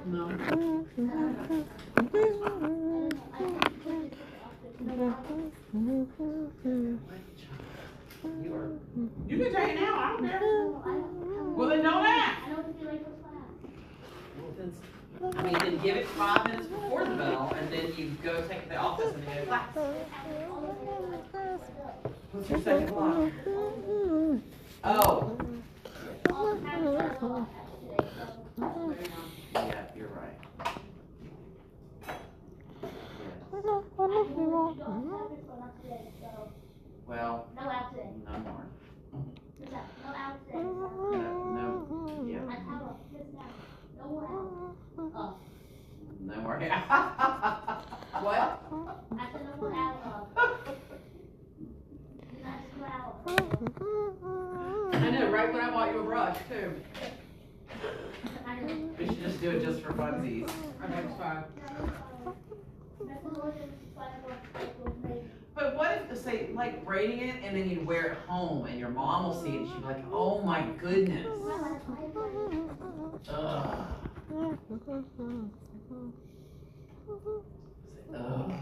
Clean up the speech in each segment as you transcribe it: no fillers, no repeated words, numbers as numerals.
No. You can take it now, I don't care. Well, then don't ask. Well, then, then give it 5 minutes before the bell, and then you go take the office and then go to class. What's your second clock? Oh. Yeah, you're right. Well, no more. No, yeah. No more. What? I know, right when I bought you a brush, too. We should just do it just for funsies. Okay, it's fine. But what if, say, like braiding it and then you wear it home and your mom will see it and she'll be like, oh my goodness. Ugh. Ugh.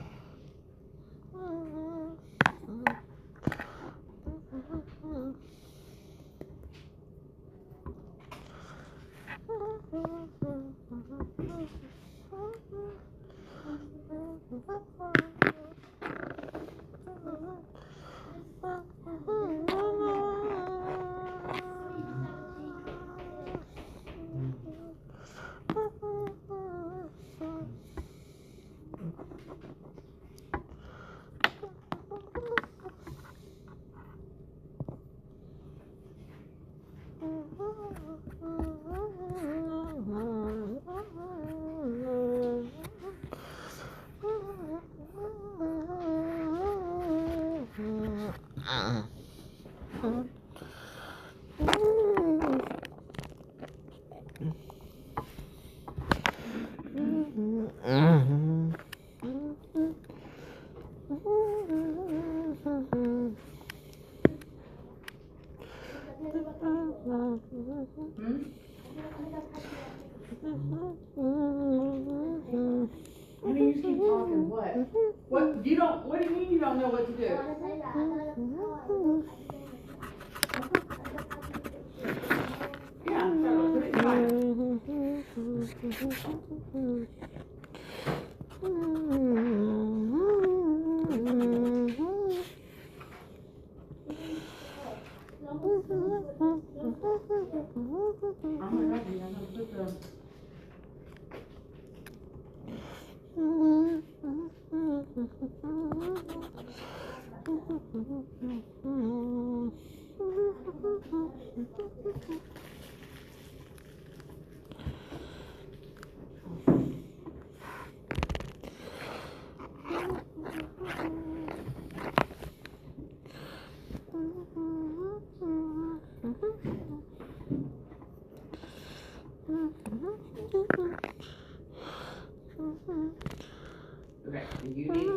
You just keep talking. What? What do you mean you don't know what to do? Yeah, put it in fire. Okay, do you need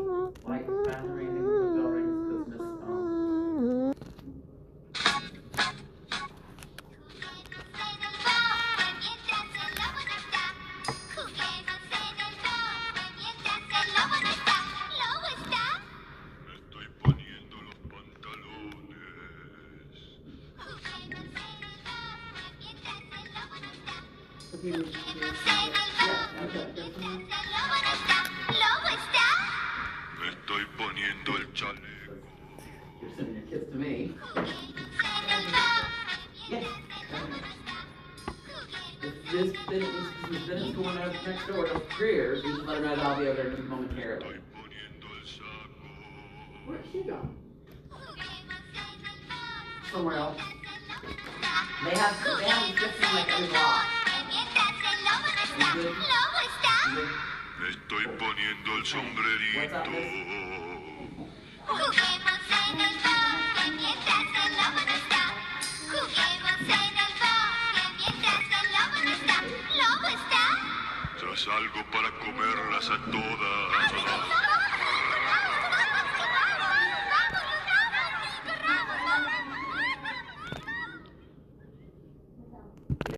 like battery and the bell rings Christmas Estoy poniendo el chaleco. You're sending your kids to me. Yes. This is going out next door to Greer's. You just let her know that I'll be over there momentarily. Estoy poniendo el saco. Where'd she go? Somewhere else. They have just like every block. Estoy poniendo el sombrerito. Juguemos en el bosque mientras el lobo no está. Juguemos en el bosque mientras el lobo no está. ¿Lobo está? Ya salgo para comerlas a todas.